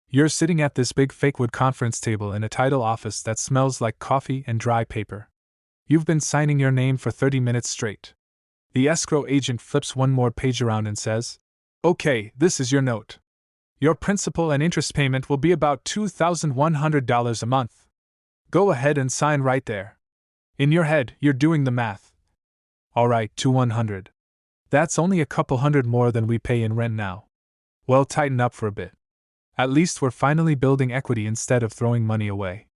You're sitting at this big fake wood conference table in a title office that smells like coffee and dry paper. You've been signing your name for 30 minutes straight. The escrow agent flips one more page around and says, "Okay, this is your note. Your principal and interest payment will be about $2,100 a month. Go ahead and sign right there." In your head, you're doing the math. Alright, $2,100. That's only a couple hundred more than we pay in rent now. Well, tighten up for a bit. At least we're finally building equity instead of throwing money away.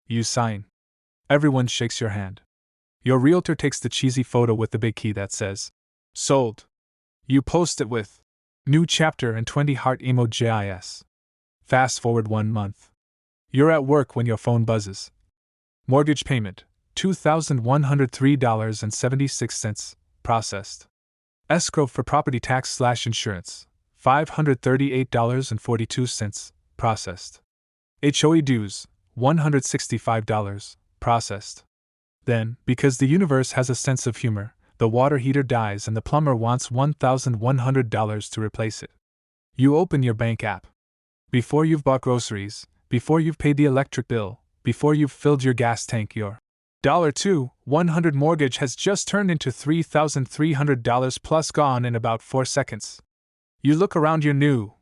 You sign. Everyone shakes your hand. Your realtor takes the cheesy photo with the big key that says, "Sold." You post it with new chapter and 20 heart emojis. Fast forward 1 month. You're at work when your phone buzzes. Mortgage payment, $2,103.76, processed. Escrow for property tax/insurance, $538.42, processed. HOA dues, $165, processed. Then, because the universe has a sense of humor, the water heater dies and the plumber wants $1,100 to replace it. You open your bank app. Before you've bought groceries, before you've paid the electric bill, before you've filled your gas tank, your $2,100 mortgage has just turned into $3,300 plus gone in about 4 seconds. You look around your new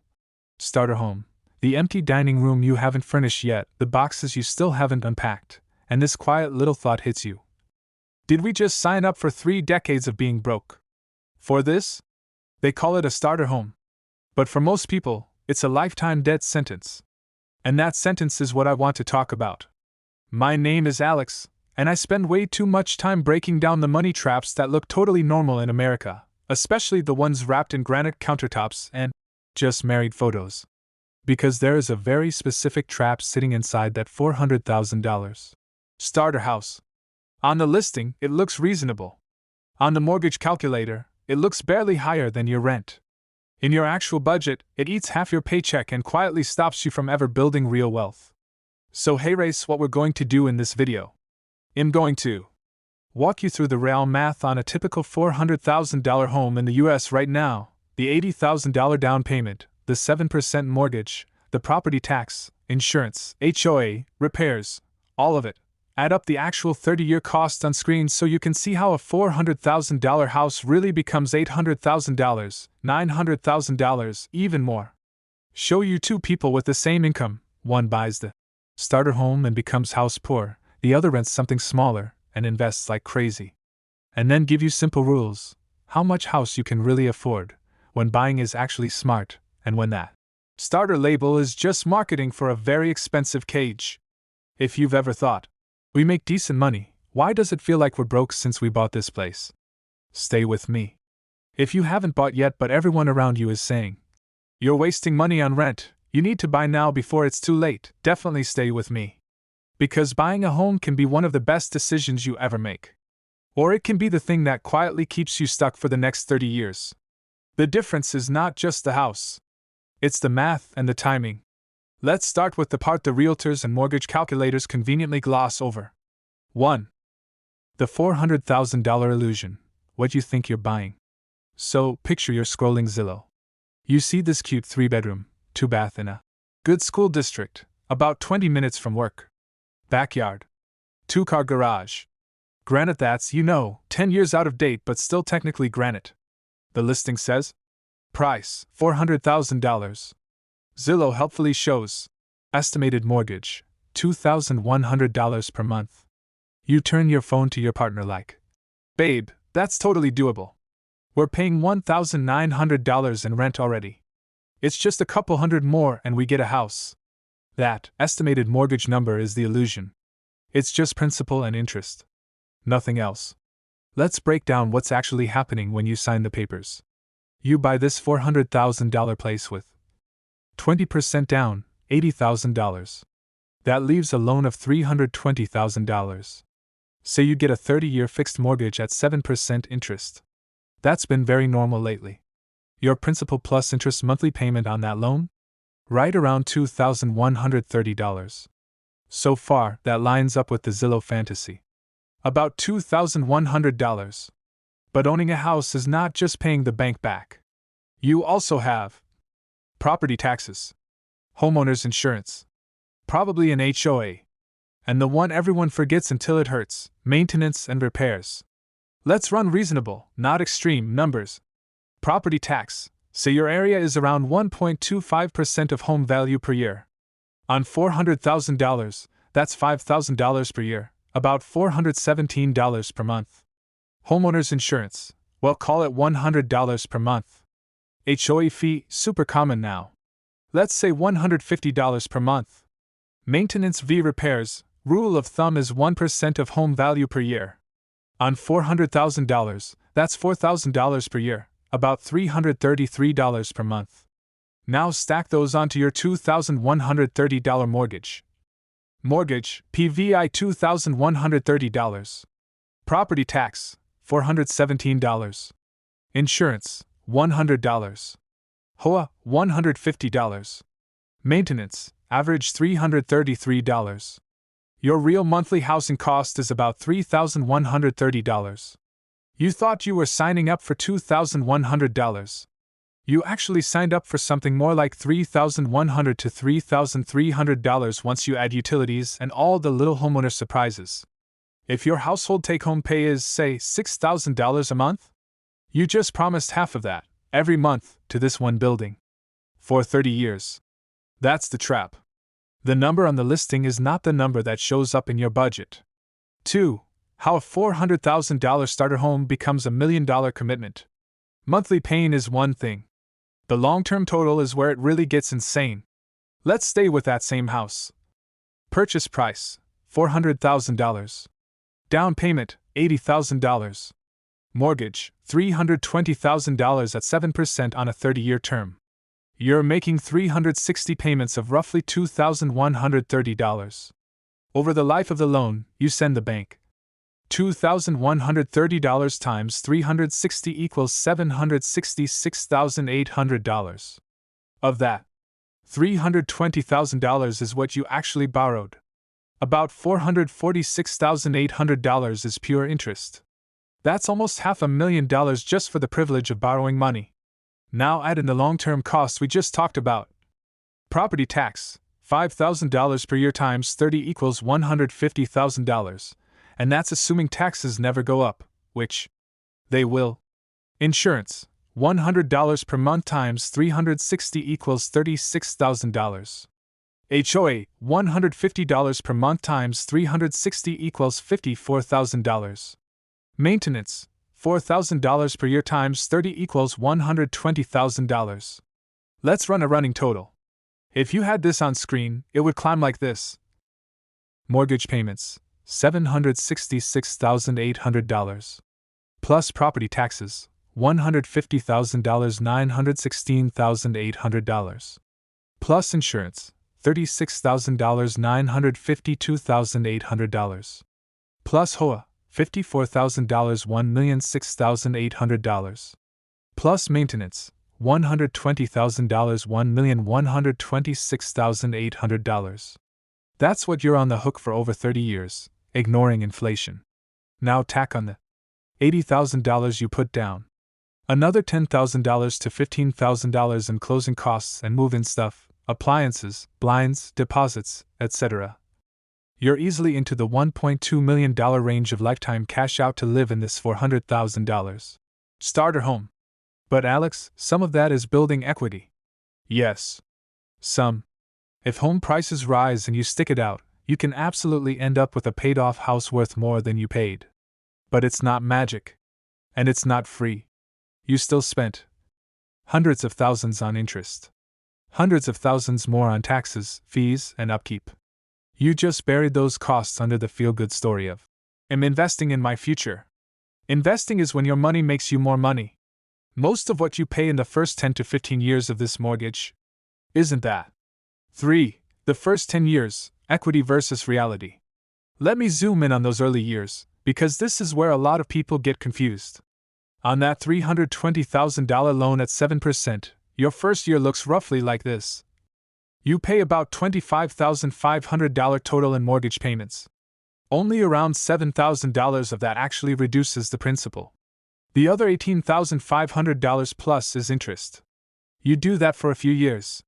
starter home, the empty dining room you haven't furnished yet, the boxes you still haven't unpacked, and this quiet little thought hits you. Did we just sign up for 3 decades of being broke? For this? They call it a starter home. But for most people, it's a lifetime debt sentence. And that sentence is what I want to talk about. My name is Alex, and I spend way too much time breaking down the money traps that look totally normal in America, especially the ones wrapped in granite countertops and just married photos. Because there is a very specific trap sitting inside that $400,000 starter house. On the listing, it looks reasonable. On the mortgage calculator, it looks barely higher than your rent. In your actual budget, it eats half your paycheck and quietly stops you from ever building real wealth. So hey race, what we're going to do in this video. I'm going to walk you through the real math on a typical $400,000 home in the US right now, the $80,000 down payment, the 7% mortgage, the property tax, insurance, HOA, repairs, all of it. Add up the actual 30-year cost on screen so you can see how a $400,000 house really becomes $800,000, $900,000, even more. Show you 2 people with the same income, one buys the starter home and becomes house poor, the other rents something smaller and invests like crazy. And then give you simple rules, how much house you can really afford, when buying is actually smart, and when that starter label is just marketing for a very expensive cage. If you've ever thought, we make decent money, why does it feel like we're broke since we bought this place? Stay with me. If you haven't bought yet but everyone around you is saying, you're wasting money on rent, you need to buy now before it's too late, definitely stay with me. Because buying a home can be one of the best decisions you ever make. Or it can be the thing that quietly keeps you stuck for the next 30 years. The difference is not just the house. It's the math and the timing. Let's start with the part the realtors and mortgage calculators conveniently gloss over. 1. The $400,000 illusion. What you think you're buying. So, picture you're scrolling Zillow. You see this cute 3-bedroom, 2-bath in a good school district, about 20 minutes from work. Backyard. 2-car garage. Granite that's, 10 years out of date but still technically granite. The listing says, price, $400,000. Zillow helpfully shows, estimated mortgage, $2,100 per month. You turn your phone to your partner like, babe, that's totally doable. We're paying $1,900 in rent already. It's just a couple hundred more and we get a house. That estimated mortgage number is the illusion. It's just principal and interest. Nothing else. Let's break down what's actually happening when you sign the papers. You buy this $400,000 place with 20% down, $80,000. That leaves a loan of $320,000. Say you get a 30-year fixed mortgage at 7% interest. That's been very normal lately. Your principal plus interest monthly payment on that loan? Right around $2,130. So far, that lines up with the Zillow fantasy. About $2,100. But owning a house is not just paying the bank back. You also have property taxes. Homeowner's insurance. Probably an HOA. And the one everyone forgets until it hurts: maintenance and repairs. Let's run reasonable, not extreme, numbers. Property tax. Say your area is around 1.25% of home value per year. On $400,000, that's $5,000 per year, about $417 per month. Homeowner's insurance. Well, call it $100 per month. HOA fee, super common now. Let's say $150 per month. Maintenance v repairs, rule of thumb is 1% of home value per year. On $400,000, that's $4,000 per year, about $333 per month. Now stack those onto your $2,130 mortgage. Mortgage, PVI $2,130. Property tax, $417. Insurance, $100. HOA, $150. Maintenance, average $333. Your real monthly housing cost is about $3,130. You thought you were signing up for $2,100. You actually signed up for something more like $3,100 to $3,300 once you add utilities and all the little homeowner surprises. If your household take-home pay is, say, $6,000 a month, you just promised half of that, every month, to this one building. For 30 years. That's the trap. The number on the listing is not the number that shows up in your budget. 2. How a $400,000 starter home becomes a $1 million commitment. Monthly pain is one thing. The long-term total is where it really gets insane. Let's stay with that same house. Purchase price, $400,000. Down payment, $80,000. Mortgage, $320,000 at 7% on a 30-year term. You're making 360 payments of roughly $2,130. Over the life of the loan, you send the bank $2,130 times 360 equals $766,800. Of that, $320,000 is what you actually borrowed. About $446,800 is pure interest. That's almost $500,000 just for the privilege of borrowing money. Now add in the long-term costs we just talked about. Property tax, $5,000 per year times 30 equals $150,000, and that's assuming taxes never go up, which they will. Insurance, $100 per month times 360 equals $36,000. HOA, $150 per month times 360 equals $54,000. Maintenance, $4,000 per year times 30 equals $120,000. Let's run a running total. If you had this on screen, it would climb like this. Mortgage payments, $766,800. Plus property taxes, $150,000, $916,800. Plus insurance, $36,000, $952,800. Plus HOA, $54,000, $1,006,800. Plus maintenance, $120,000, $1,126,800. That's what you're on the hook for over 30 years, ignoring inflation. Now tack on the $80,000 you put down. Another $10,000 to $15,000 in closing costs and move-in stuff, appliances, blinds, deposits, etc. You're easily into the $1.2 million range of lifetime cash out to live in this $400,000 starter home. But Alex, some of that is building equity. Yes. Some. If home prices rise and you stick it out, you can absolutely end up with a paid-off house worth more than you paid. But it's not magic. And it's not free. You still spent hundreds of thousands on interest. Hundreds of thousands more on taxes, fees, and upkeep. You just buried those costs under the feel-good story of, "I'm investing in my future." Investing is when your money makes you more money. Most of what you pay in the first 10 to 15 years of this mortgage isn't that. 3. The first 10 years, equity versus reality. Let me zoom in on those early years, because this is where a lot of people get confused. On that $320,000 loan at 7%, your first year looks roughly like this. You pay about $25,500 total in mortgage payments. Only around $7,000 of that actually reduces the principal. The other $18,500 plus is interest. You do that for a few years.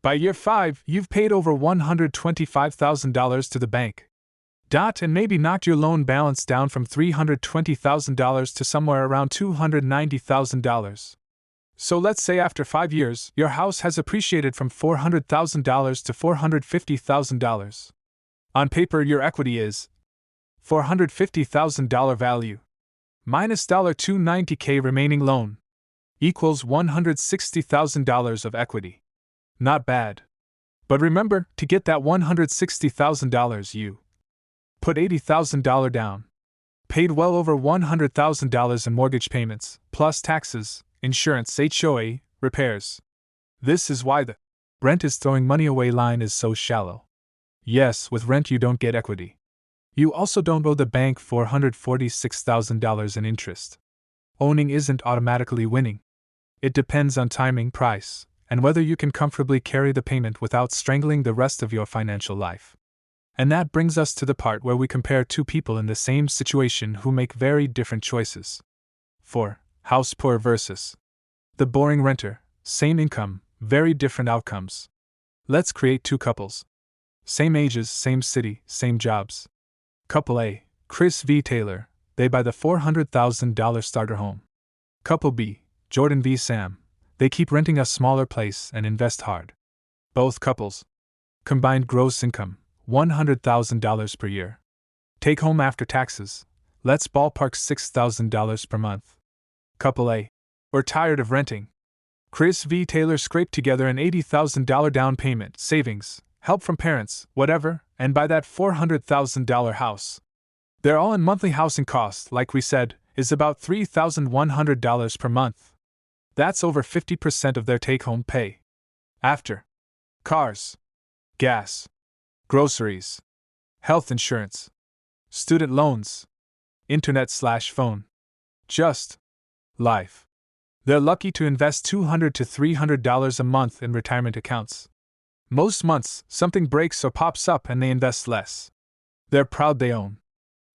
By year 5, you've paid over $125,000 to the bank. And maybe knocked your loan balance down from $320,000 to somewhere around $290,000. So let's say after 5 years, your house has appreciated from $400,000 to $450,000. On paper, your equity is $450,000 value minus $290K remaining loan equals $160,000 of equity. Not bad. But remember, to get that $160,000, you put $80,000 down, paid well over $100,000 in mortgage payments, plus taxes, insurance, HOA, repairs. This is why the rent is throwing money away line is so shallow. Yes, with rent you don't get equity. You also don't owe the bank $446,000 in interest. Owning isn't automatically winning. It depends on timing, price, and whether you can comfortably carry the payment without strangling the rest of your financial life. And that brings us to the part where we compare two people in the same situation who make very different choices. 4. House poor versus the boring renter. Same income, very different outcomes. Let's create two couples. Same ages, same city, same jobs. Couple A, Chris V. Taylor, they buy the $400,000 starter home. Couple B, Jordan V. Sam, they keep renting a smaller place and invest hard. Both couples. Combined gross income, $100,000 per year. Take home after taxes, let's ballpark $6,000 per month. Couple A, we're tired of renting. Chris V. Taylor scraped together an $80,000 down payment, savings, help from parents, whatever, and buy that $400,000 house. Their all-in monthly housing cost, like we said, is about $3,100 per month. That's over 50% of their take-home pay. After cars, gas, groceries, health insurance, student loans, internet/phone, just life. They're lucky to invest $200 to $300 a month in retirement accounts. Most months, something breaks or pops up and they invest less. They're proud they own.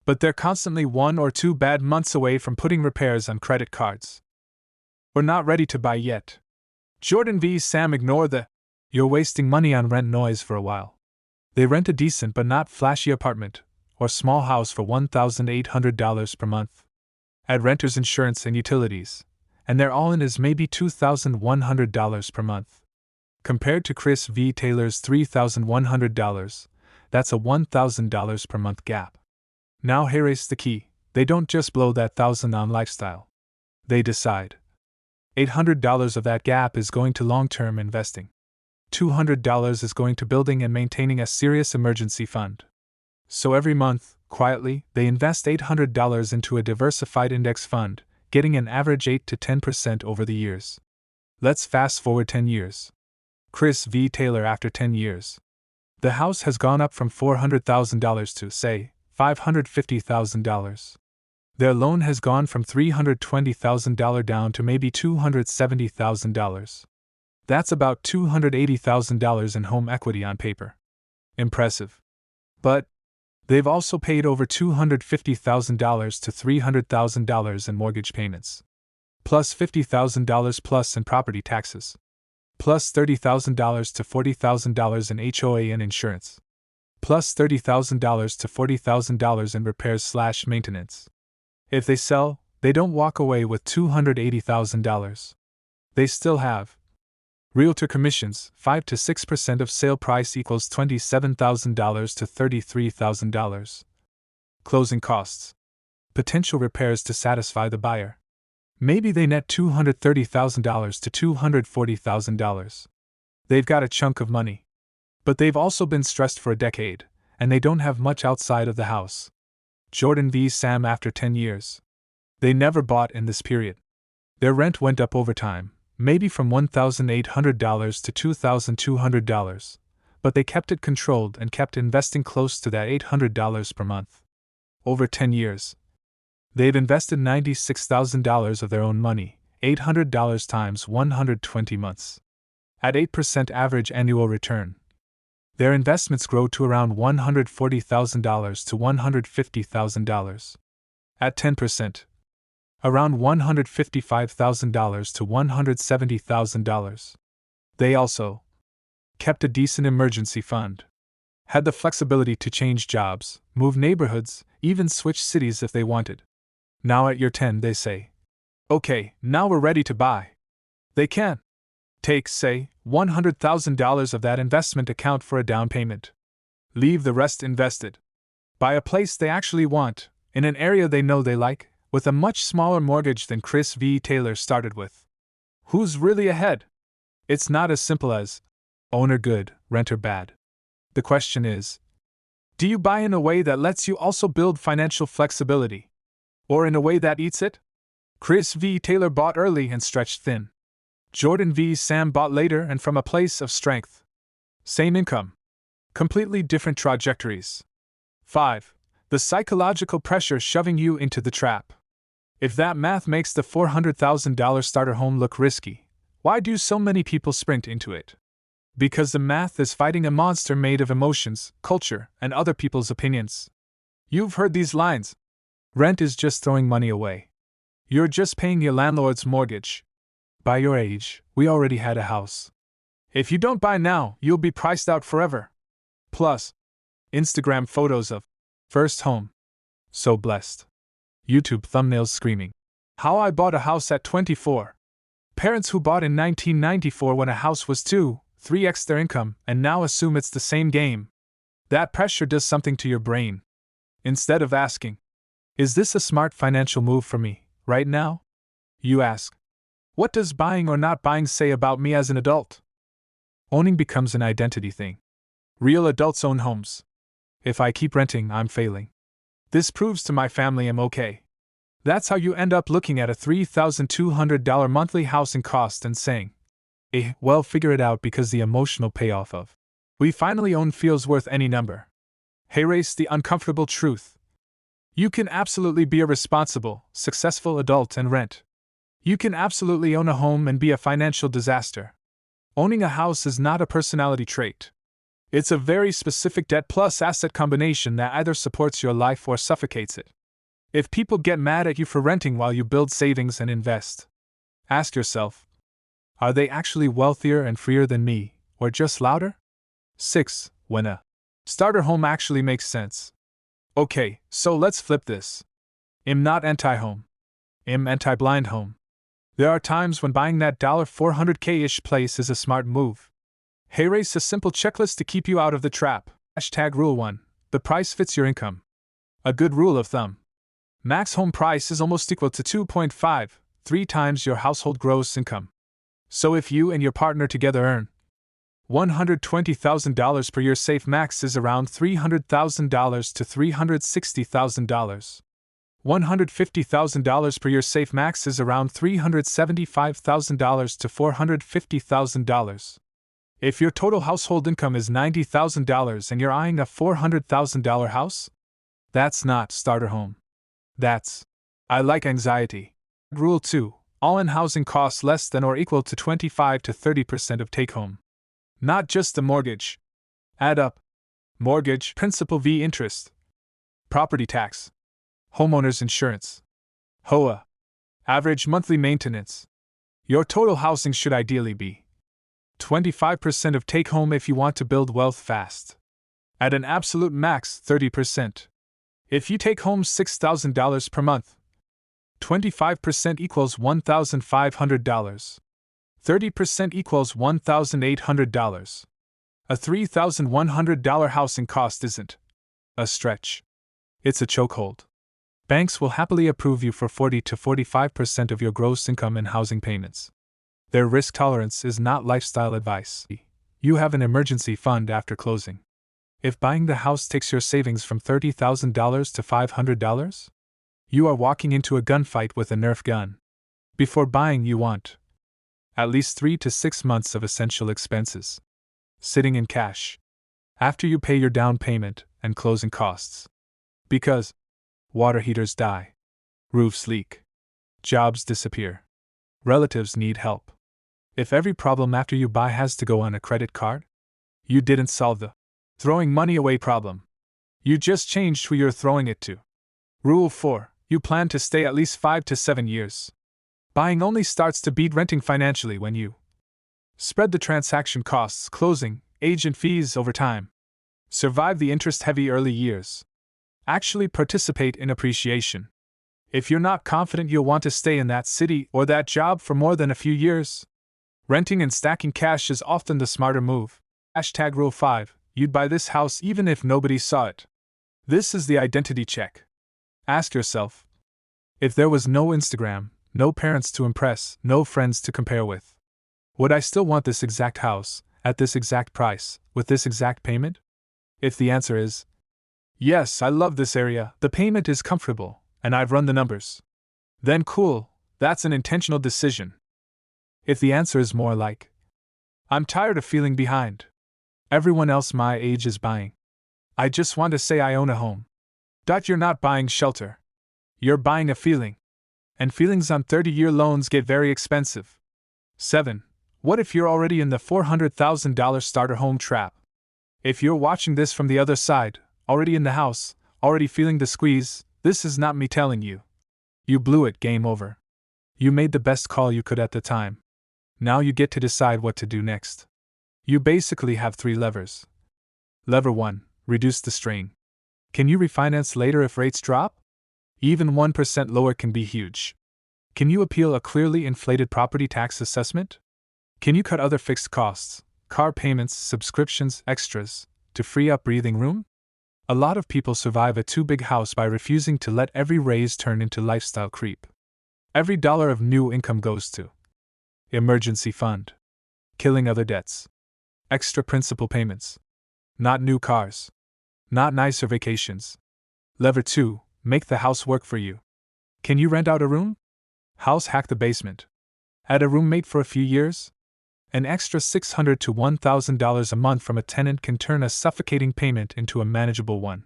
But they're constantly 1 or 2 bad months away from putting repairs on credit cards. We're not ready to buy yet. Jordan V. Sam ignore the "you're wasting money on rent" noise for a while. They rent a decent but not flashy apartment or small house for $1,800 per month. Add renter's insurance and utilities, and their all-in is maybe $2,100 per month. Compared to Chris V. Taylor's $3,100, that's a $1,000 per month gap. Now here's the key, they don't just blow that $1,000 on lifestyle. They decide $800 of that gap is going to long-term investing. $200 is going to building and maintaining a serious emergency fund. So every month, quietly, they invest $800 into a diversified index fund, getting an average 8 to 10% over the years. Let's fast forward 10 years. Chris V. Taylor after 10 years. The house has gone up from $400,000 to, say, $550,000. Their loan has gone from $320,000 down to maybe $270,000. That's about $280,000 in home equity on paper. Impressive. But they've also paid over $250,000 to $300,000 in mortgage payments, plus $50,000 plus in property taxes, plus $30,000 to $40,000 in HOA and insurance, plus $30,000 to $40,000 in repairs/maintenance. If they sell, they don't walk away with $280,000. They still have realtor commissions, 5 to 6% of sale price equals $27,000 to $33,000. Closing costs. Potential repairs to satisfy the buyer. Maybe they net $230,000 to $240,000. They've got a chunk of money. But they've also been stressed for a decade, and they don't have much outside of the house. Jordan V. Sam after 10 years. They never bought in this period. Their rent went up over time, maybe from $1,800 to $2,200, but they kept it controlled and kept investing close to that $800 per month. Over 10 years. They've invested $96,000 of their own money, $800 times 120 months. At 8% average annual return. Their investments grow to around $140,000 to $150,000. At 10%. Around $155,000 to $170,000. They also kept a decent emergency fund, had the flexibility to change jobs, move neighborhoods, even switch cities if they wanted. Now at year 10, they say, okay, now we're ready to buy. They can take, say, $100,000 of that investment account for a down payment. Leave the rest invested. Buy a place they actually want, in an area they know they like, with a much smaller mortgage than Chris V. Taylor started with. Who's really ahead? It's not as simple as owner good, renter bad. The question is, do you buy in a way that lets you also build financial flexibility? Or in a way that eats it? Chris V. Taylor bought early and stretched thin. Jordan V. Sam bought later and from a place of strength. Same income. Completely different trajectories. 5. The psychological pressure shoving you into the trap. If that math makes the $400,000 starter home look risky, why do so many people sprint into it? Because the math is fighting a monster made of emotions, culture, and other people's opinions. You've heard these lines. Rent is just throwing money away. You're just paying your landlord's mortgage. By your age, we already had a house. If you don't buy now, you'll be priced out forever. Plus, Instagram photos of first home. So blessed. YouTube thumbnails screaming, how I bought a house at 24. Parents who bought in 1994 when a house was 3x their income and now assume it's the same game. That pressure does something to your brain. Instead of asking, is this a smart financial move for me, right now? You ask, what does buying or not buying say about me as an adult? Owning becomes an identity thing. Real adults own homes. If I keep renting, I'm failing. This proves to my family I'm okay. That's how you end up looking at a $3,200 monthly housing cost and saying, well, figure it out, because the emotional payoff of we finally own feels worth any number. Erase the uncomfortable truth. You can absolutely be a responsible, successful adult and rent. You can absolutely own a home and be a financial disaster. Owning a house is not a personality trait. It's a very specific debt plus asset combination that either supports your life or suffocates it. If people get mad at you for renting while you build savings and invest, ask yourself, are they actually wealthier and freer than me, or just louder? 6. When a starter home actually makes sense. Okay, so let's flip this. I'm not anti-home. I'm anti-blind home. There are times when buying that $400K-ish place is a smart move. Erase a simple checklist to keep you out of the trap. Rule 1. The price fits your income. A good rule of thumb. Max home price is almost equal to 2.53 times your household gross income. So if you and your partner together earn $120,000 per year, safe max is around $300,000 to $360,000. $150,000 per year, safe max is around $375,000 to $450,000. If your total household income is $90,000 and you're eyeing a $400,000 house, that's not starter home. That's I like anxiety. Rule 2. All-in housing costs less than or equal to 25 to 30% of take-home. Not just the mortgage. Add up. Mortgage, principal v. interest. Property tax. Homeowner's insurance. HOA. Average monthly maintenance. Your total housing should ideally be 25% of take-home if you want to build wealth fast. At an absolute max, 30%. If you take home $6,000 per month, 25% equals $1,500. 30% equals $1,800. A $3,100 housing cost isn't a stretch. It's a chokehold. Banks will happily approve you for 40 to 45% of your gross income in housing payments. Their risk tolerance is not lifestyle advice. You have an emergency fund after closing. If buying the house takes your savings from $30,000 to $500, you are walking into a gunfight with a Nerf gun. Before buying, you want at least 3 to 6 months of essential expenses sitting in cash after you pay your down payment and closing costs. Because water heaters die, roofs leak, jobs disappear, relatives need help. If every problem after you buy has to go on a credit card, you didn't solve the throwing money away problem. You just changed who you're throwing it to. Rule 4. You plan to stay at least 5 to 7 years. Buying only starts to beat renting financially when you spread the transaction costs, closing, agent fees over time. Survive the interest-heavy early years. Actually participate in appreciation. If you're not confident you'll want to stay in that city or that job for more than a few years, renting and stacking cash is often the smarter move. Rule 5. You'd buy this house even if nobody saw it. This is the identity check. Ask yourself, if there was no Instagram, no parents to impress, no friends to compare with, would I still want this exact house, at this exact price, with this exact payment? If the answer is, yes, I love this area, the payment is comfortable, and I've run the numbers, then cool, that's an intentional decision. If the answer is more like, I'm tired of feeling behind, everyone else my age is buying, I just want to say I own a home. You're not buying shelter. You're buying a feeling. And feelings on 30-year loans get very expensive. 7. What if you're already in the $400,000 starter home trap? If you're watching this from the other side, already in the house, already feeling the squeeze, this is not me telling you. You blew it, game over. You made the best call you could at the time. Now you get to decide what to do next. You basically have 3 levers. Lever 1. Reduce the strain. Can you refinance later if rates drop? Even 1% lower can be huge. Can you appeal a clearly inflated property tax assessment? Can you cut other fixed costs, car payments, subscriptions, extras, to free up breathing room? A lot of people survive a too-big house by refusing to let every raise turn into lifestyle creep. Every dollar of new income goes to emergency fund, killing other debts, extra principal payments, not new cars, not nicer vacations. Lever 2. Make the house work for you. Can you rent out a room? House hack the basement. Add a roommate for a few years? An extra $600 to $1,000 a month from a tenant can turn a suffocating payment into a manageable one.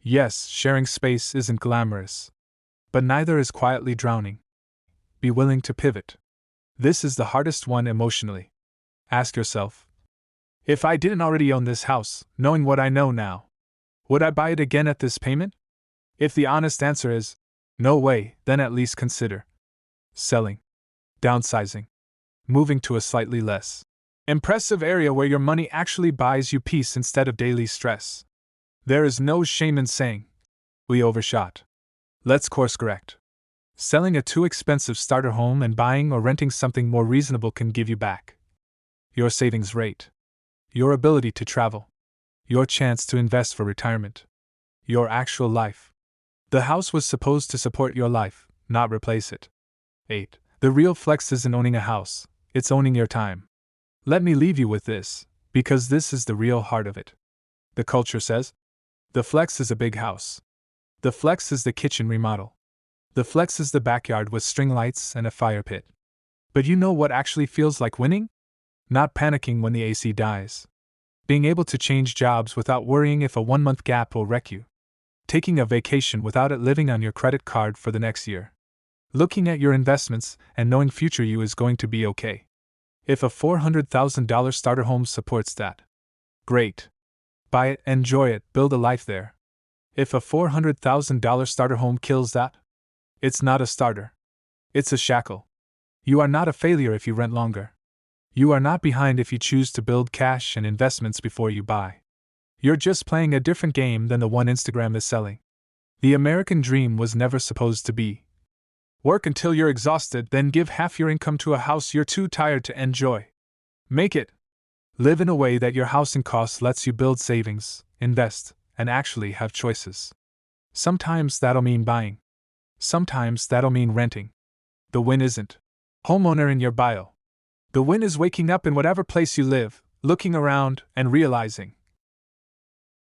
Yes, sharing space isn't glamorous, but neither is quietly drowning. Be willing to pivot. This is the hardest one emotionally. Ask yourself, if I didn't already own this house, knowing what I know now, would I buy it again at this payment? If the honest answer is, no way, then at least consider selling, downsizing, moving to a slightly less impressive area where your money actually buys you peace instead of daily stress. There is no shame in saying, we overshot. Let's course correct. Selling a too expensive starter home and buying or renting something more reasonable can give you back your savings rate, your ability to travel, your chance to invest for retirement, your actual life. The house was supposed to support your life, not replace it. 8. The real flex isn't owning a house, it's owning your time. Let me leave you with this, because this is the real heart of it. The culture says, the flex is a big house. The flex is the kitchen remodel. The flex is the backyard with string lights and a fire pit. But you know what actually feels like winning? Not panicking when the AC dies. Being able to change jobs without worrying if a 1-month gap will wreck you. Taking a vacation without it living on your credit card for the next year. Looking at your investments and knowing future you is going to be okay. If a $400,000 starter home supports that, great. Buy it, enjoy it, build a life there. If a $400,000 starter home kills that, it's not a starter. It's a shackle. You are not a failure if you rent longer. You are not behind if you choose to build cash and investments before you buy. You're just playing a different game than the one Instagram is selling. The American dream was never supposed to be work until you're exhausted, then give half your income to a house you're too tired to enjoy. Make it. Live in a way that your housing cost lets you build savings, invest, and actually have choices. Sometimes that'll mean buying. Sometimes that'll mean renting. The win isn't homeowner in your bio. The win is waking up in whatever place you live, looking around, and realizing